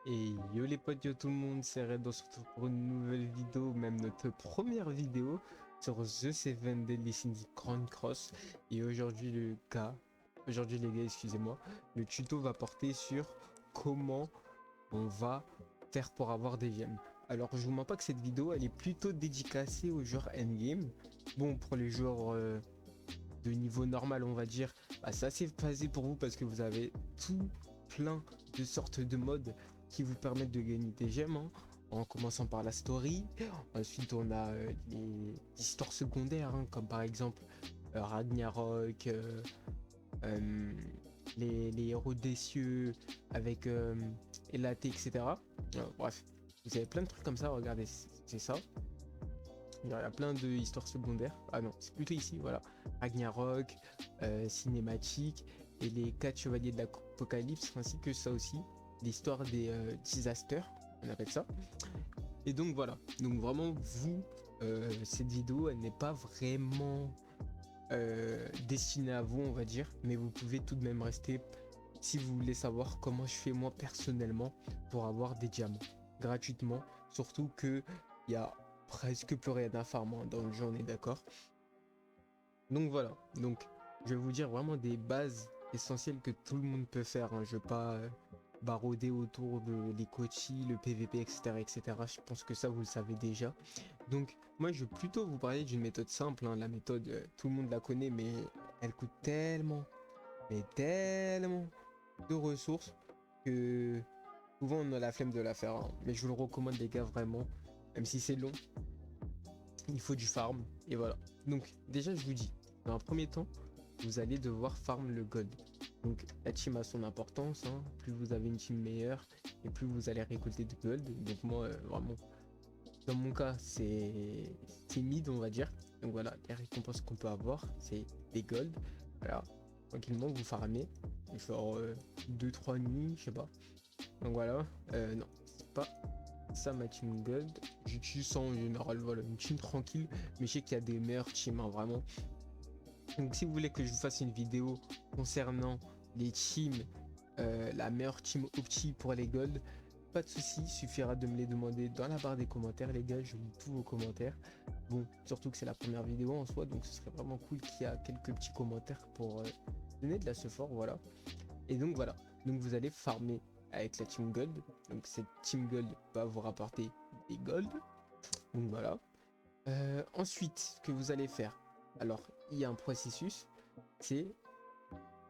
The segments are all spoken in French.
Et yo les potes, yo tout le monde, c'est Red, on se retrouve pour une nouvelle vidéo, même notre première vidéo sur The Seven Deadly Sins Grand Cross. Et aujourd'hui les gars, excusez-moi, le tuto va porter sur comment on va faire pour avoir des gemmes. Alors je vous mens pas que cette vidéo, elle est plutôt dédicacée aux joueurs endgame. Bon, pour les joueurs de niveau normal, on va dire, bah, c'est assez facile pour vous parce que vous avez tout plein de sortes de modes qui vous permettent de gagner des gemmes, hein, en commençant par la story. Ensuite, on a les histoires secondaires, hein, comme par exemple Ragnarok, euh, les héros des cieux avec Elaté, etc. Bref, vous avez plein de trucs comme ça, regardez, c'est ça. Il y a plein de histoires secondaires. Ah non, c'est plutôt ici, voilà. Ragnarok, cinématique, et les 4 chevaliers de l'Apocalypse, ainsi que ça aussi. L'histoire des disasters, on appelle ça. Et donc voilà. Donc vraiment, vous, cette vidéo, elle n'est pas vraiment destinée à vous, on va dire. Mais vous pouvez tout de même rester si vous voulez savoir comment je fais moi personnellement pour avoir des diamants gratuitement. Surtout que il y a presque plus rien à farm, hein, dans le jeu, on est d'accord. Donc voilà, donc je vais vous dire vraiment des bases essentielles que tout le monde peut faire, hein. Je vais pas baroder autour de les coachis, le PVP, etc., etc. Je pense que ça vous le savez déjà. Donc moi je vais plutôt vous parler d'une méthode simple, hein. La méthode, tout le monde la connaît, mais elle coûte tellement, mais tellement de ressources que souvent on a la flemme de la faire, hein. Mais je vous le recommande les gars, vraiment, même si c'est long, il faut du farm, et voilà. Donc déjà je vous dis, dans un premier temps, vous allez devoir farm le gold. Donc la team a son importance, hein. Plus vous avez une team meilleure, et plus vous allez récolter de gold. Donc moi, vraiment, dans mon cas, c'est mid, on va dire. Donc voilà, les récompenses qu'on peut avoir, c'est des gold. Voilà, tranquillement, vous farmez. Genre 2-3 nuits, je sais pas. Donc voilà, non, c'est pas ça ma team gold. J'utilise ça en général, voilà, une team tranquille. Mais je sais qu'il y a des meilleures teams, hein, vraiment. Donc si vous voulez que je vous fasse une vidéo concernant les teams, la meilleure team opti pour les gold, pas de souci, il suffira de me les demander dans la barre des commentaires, les gars, je lis tous vos commentaires. Bon, surtout que c'est la première vidéo en soi, donc ce serait vraiment cool qu'il y ait quelques petits commentaires pour donner de la support, voilà. Et donc voilà, donc vous allez farmer avec la team gold, donc cette team gold va vous rapporter des gold, donc voilà. Ensuite, ce que vous allez faire, alors il y a un processus, c'est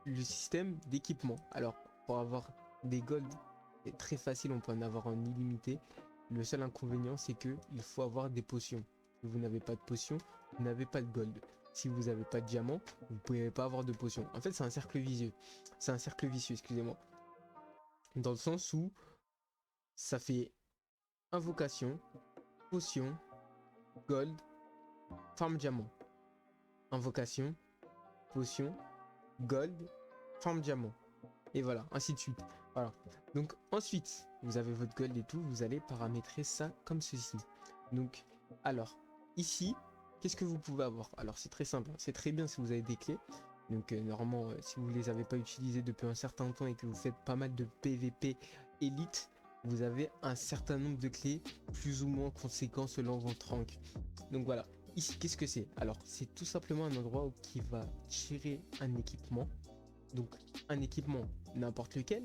le système d'équipement. Alors, pour avoir des gold, c'est très facile, on peut en avoir en illimité. Le seul inconvénient, c'est que il faut avoir des potions. Si vous n'avez pas de potions, vous n'avez pas de gold. Si vous n'avez pas de diamant, vous ne pouvez pas avoir de potions. En fait, c'est un cercle vicieux. C'est un cercle vicieux, excusez-moi. Dans le sens où ça fait invocation, potion, gold, farm diamant. Invocation, potion, gold, farm diamant. Et voilà, ainsi de suite. Voilà. Donc ensuite, vous avez votre gold et tout, vous allez paramétrer ça comme ceci. Donc, alors, ici, qu'est-ce que vous pouvez avoir? Alors c'est très simple, hein. C'est très bien si vous avez des clés. Donc normalement, si vous ne les avez pas utilisées depuis un certain temps et que vous faites pas mal de PVP élite, vous avez un certain nombre de clés plus ou moins conséquents selon votre rank. Donc voilà, ici, qu'est-ce que c'est? Alors, c'est tout simplement un endroit qui va tirer un équipement. Donc un équipement n'importe lequel,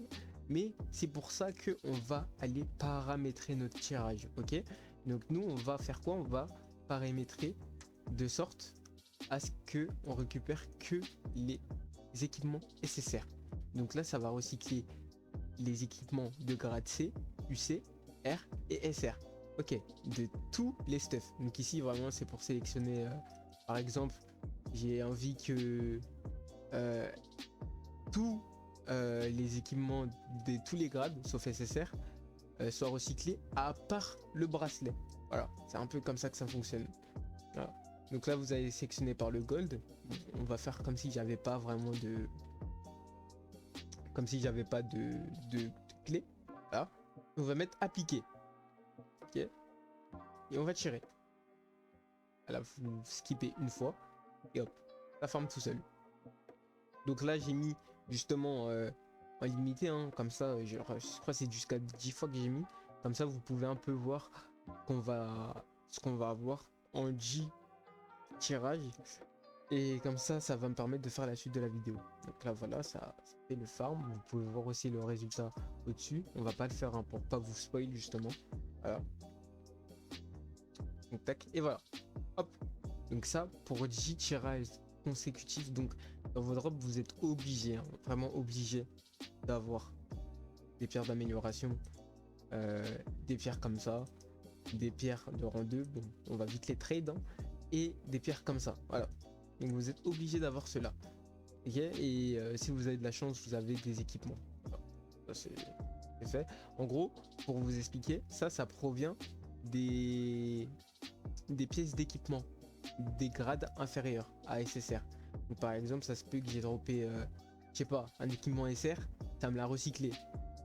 mais c'est pour ça que on va aller paramétrer notre tirage, ok? Donc nous on va faire quoi? On va paramétrer de sorte à ce que on récupère que les équipements nécessaires. Donc là ça va recycler les équipements de grade C, UC, R et SR. Ok, de tous les stuff. Donc ici vraiment c'est pour sélectionner, par exemple, j'ai envie que euh, tous les équipements de tous les grades, sauf SSR, soient recyclés à part le bracelet. Voilà, c'est un peu comme ça que ça fonctionne. Voilà. Donc là, vous allez sélectionner par le gold. On va faire comme si j'avais pas vraiment de... Comme si j'avais pas de clé. Voilà. On va mettre appliquer. Ok. Et on va tirer. Voilà, vous skippez une fois. Et hop, ça forme tout seul. Donc là, j'ai mis justement limité, hein, comme ça, je crois que c'est jusqu'à 10 fois que j'ai mis. Comme ça, vous pouvez un peu voir ce qu'on va avoir en 10 tirages. Et comme ça va me permettre de faire la suite de la vidéo. Donc là, voilà, ça fait le farm. Vous pouvez voir aussi le résultat au-dessus. On va pas le faire hein, pour pas vous spoil, justement. Voilà. Donc, tac, et voilà. Hop. Donc ça, pour 10 tirages consécutifs, donc dans vos drops, vous êtes obligé, hein, vraiment obligé d'avoir des pierres d'amélioration, des pierres comme ça, des pierres de rang 2, bon, on va vite les trade, hein, et des pierres comme ça, voilà. Donc vous êtes obligé d'avoir cela. Ok, et si vous avez de la chance, vous avez des équipements. Voilà. Ça c'est fait. En gros, pour vous expliquer, ça provient des pièces d'équipement, des grades inférieurs à SSR. Donc par exemple, ça se peut que j'ai droppé, je sais pas, un équipement SR, ça me l'a recyclé.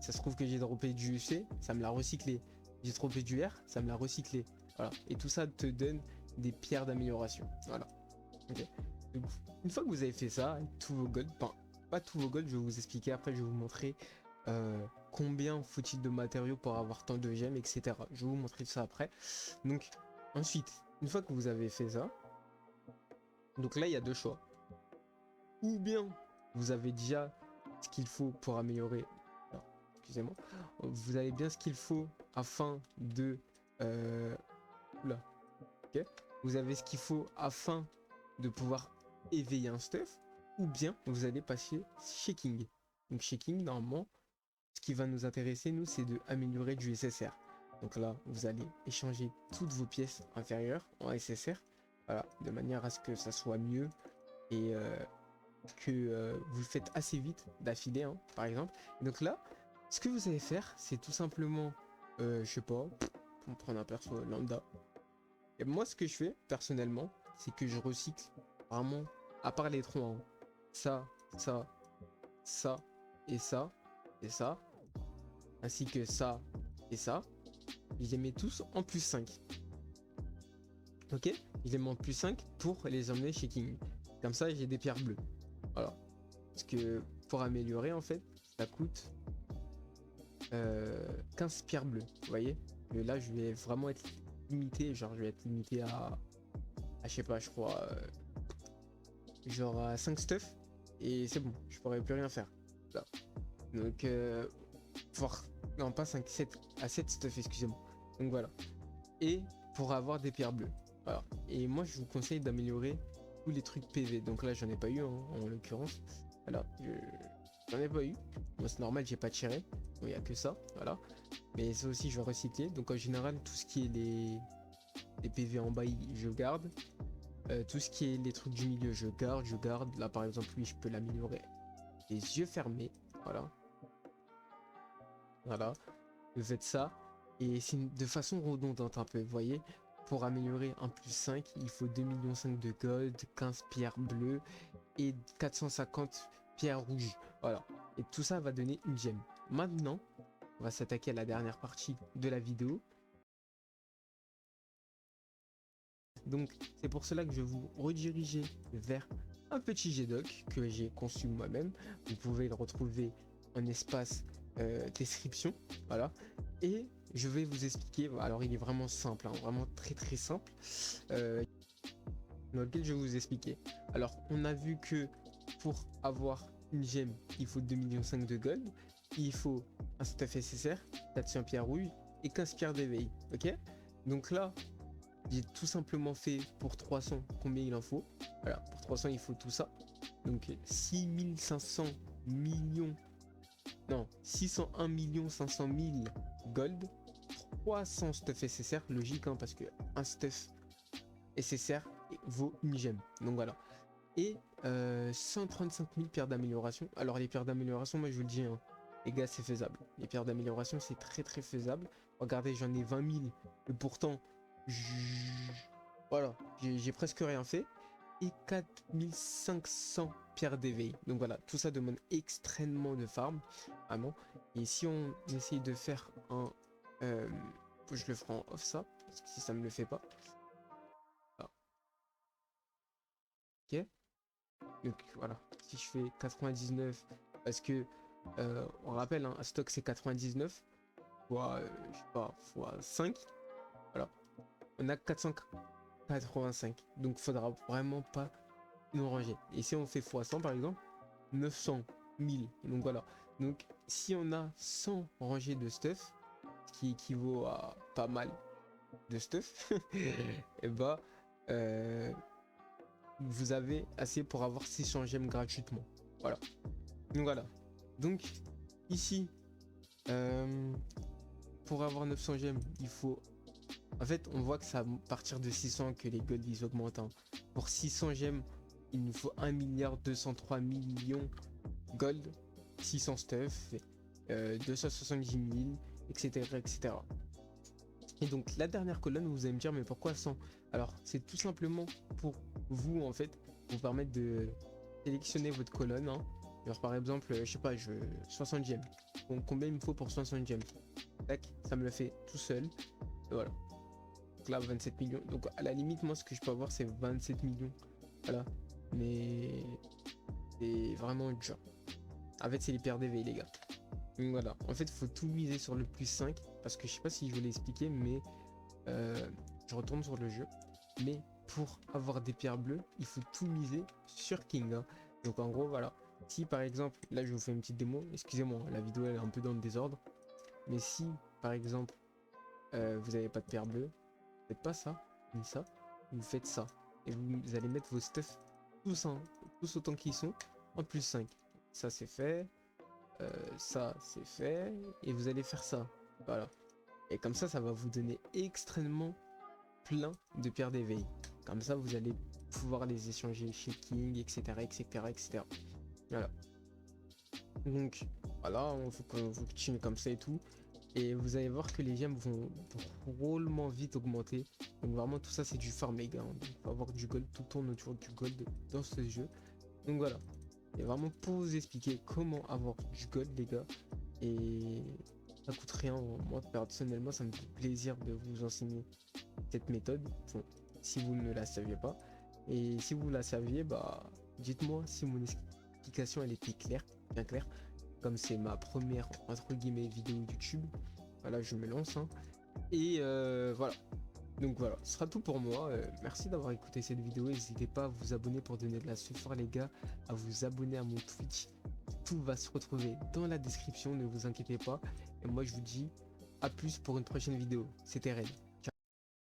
Ça se trouve que j'ai droppé du UFC, ça me l'a recyclé. J'ai droppé du R, ça me l'a recyclé. Voilà. Et tout ça te donne des pierres d'amélioration. Voilà. Ok. Donc, une fois que vous avez fait ça, tous vos golds, enfin, pas tous vos golds, je vais vous expliquer après, je vais vous montrer combien faut-il de matériaux pour avoir tant de gemmes, etc. Je vais vous montrer ça après. Donc, ensuite, une fois que vous avez fait ça, donc là, il y a deux choix. Ou bien, vous avez déjà ce qu'il faut pour améliorer... Non, excusez-moi. Vous avez bien ce qu'il faut afin de... Oula. Ok. Vous avez ce qu'il faut afin de pouvoir éveiller un stuff. Ou bien, vous allez passer shaking. Donc shaking, normalement, ce qui va nous intéresser, nous, c'est de améliorer du SSR. Donc là, vous allez échanger toutes vos pièces inférieures en SSR. Voilà, de manière à ce que ça soit mieux et que vous le faites assez vite d'affilée, hein, par exemple. Et donc là, ce que vous allez faire, c'est tout simplement, je sais pas, pour prendre un perso lambda. Et moi, ce que je fais, personnellement, c'est que je recycle vraiment, à part les troncs en haut, ça, ça, ça, et ça, et ça, ainsi que ça, et ça. Je les mets tous en plus 5. Ok, je les mets en plus 5 pour les emmener chez King. Comme ça, j'ai des pierres bleues. Voilà. Parce que pour améliorer, en fait, ça coûte 15 pierres bleues. Vous voyez? Et là, je vais vraiment être limité. Genre, je vais être limité à je sais pas, je crois, genre à 5 stuff. Et c'est bon, je pourrais plus rien faire. Là. Donc, non, pas 5, 7, à 7 stuff, excusez-moi. Donc voilà. Et pour avoir des pierres bleues. Voilà. Et moi, je vous conseille d'améliorer tous les trucs PV. Donc là, j'en ai pas eu hein, en l'occurrence. Voilà, j'en ai pas eu. Moi, c'est normal, j'ai pas tiré. Il n'y a que ça. Voilà. Mais ça aussi, je vais recycler. Donc en général, tout ce qui est les PV en bas, je garde. Tout ce qui est les trucs du milieu, je garde. Là, par exemple, lui, je peux l'améliorer les yeux fermés. Voilà. Voilà. Vous faites ça. Et c'est de façon redondante un peu, vous voyez. Pour améliorer un plus 5, il faut 2,5 millions de gold, 15 pierres bleues et 450 pierres rouges. Voilà. Et tout ça va donner une gemme. Maintenant, on va s'attaquer à la dernière partie de la vidéo. Donc, c'est pour cela que je vais vous rediriger vers un petit G-Doc que j'ai conçu moi-même. Vous pouvez le retrouver en espace description. Voilà. Et je vais vous expliquer. Alors, il est vraiment simple, hein, vraiment très très simple. Dans lequel je vais vous expliquer. Alors, on a vu que pour avoir une gemme, il faut 2,5 millions de gold. Il faut un stuff SSR, 400 pierres rouges et 15 pierres d'éveil. Ok? Donc là, j'ai tout simplement fait pour 300 combien il en faut. Voilà, pour 300, il faut tout ça. Donc 6500 millions. Non, 601 500 000 gold. 300 stuff SSR, logique, hein, parce que un stuff SSR vaut une gemme. Donc voilà. Et 135 000 pierres d'amélioration. Alors les pierres d'amélioration, moi je vous le dis, hein, les gars, c'est faisable. Les pierres d'amélioration, c'est très très faisable. Regardez, j'en ai 20 000. Et pourtant, voilà, j'ai presque rien fait. Et 4500 pierres d'éveil. Donc voilà, tout ça demande extrêmement de farm. Vraiment. Et si on essaye de faire un... je le ferai en off ça. Parce que si ça me le fait pas. Ah. Ok. Donc voilà, si je fais 99, parce que On rappelle, hein, un stock c'est 99 fois, je sais pas, fois 5. Voilà, on a 485. Donc faudra vraiment pas nous ranger. Et si on fait fois 100 par exemple, 900, 1000. Donc voilà. Donc si on a 100 rangées de stuff, ce qui équivaut à pas mal de stuff, et bah vous avez assez pour avoir 600 gemmes gratuitement. Voilà. Donc voilà. Donc ici, pour avoir 900 gemmes, il faut... En fait, on voit que c'est à partir de 600 que les golds ils augmentent, hein. Pour 600 gemmes, il nous faut 1 milliard 203 millions gold, 600 stuff, 270 000, etc., etc. Et donc la dernière colonne, vous allez me dire, mais pourquoi 100? Alors c'est tout simplement pour vous en fait, vous permettre de sélectionner votre colonne, hein. Alors par exemple, je sais pas, je veux 60 gemmes. Donc combien il me faut pour 60 gemmes? Tac, ça me le fait tout seul. Et voilà. Donc là 27 millions. Donc à la limite, moi ce que je peux avoir c'est 27 millions. Voilà. Mais c'est vraiment dur. En fait c'est les PRDV les gars. Donc voilà. En fait il faut tout miser sur le plus 5. Parce que je sais pas si je vous l'ai expliqué, mais je retourne sur le jeu. Mais pour avoir des pierres bleues, il faut tout miser sur King, hein. Donc en gros voilà. Si par exemple, là je vous fais une petite démo, excusez-moi, la vidéo elle est un peu dans le désordre. Mais si par exemple vous n'avez pas de pierre bleue, faites pas ça, ni ça, vous faites ça. Et vous allez mettre vos stuff tous, hein, tous autant qu'ils sont, en plus 5. Ça c'est fait, ça c'est fait, et vous allez faire ça. Voilà. Et comme ça va vous donner extrêmement plein de pierres d'éveil. Comme ça, vous allez pouvoir les échanger chez King, etc., etc., etc. Voilà. Donc, voilà, on faut qu'on continue comme ça et tout. Et vous allez voir que les gemmes vont drôlement vite augmenter. Donc vraiment, tout ça, c'est du farm, les gars. Donc, il faut avoir du gold, tout tourne autour du gold dans ce jeu. Donc voilà. Et vraiment pour vous expliquer comment avoir du gold, les gars. Et ça coûte rien. Moi, personnellement, ça me fait plaisir de vous enseigner cette méthode. Bon, si vous ne la saviez pas. Et si vous la saviez, bah, dites-moi si mon explication, elle était claire, bien claire. Comme c'est ma première, entre guillemets, vidéo YouTube. Voilà, je me lance, hein. Et voilà. Donc voilà, ce sera tout pour moi. Merci d'avoir écouté cette vidéo. N'hésitez pas à vous abonner pour donner de la support, les gars. À vous abonner à mon Twitch. Tout va se retrouver dans la description, ne vous inquiétez pas. Et moi, je vous dis à plus pour une prochaine vidéo. C'était Red.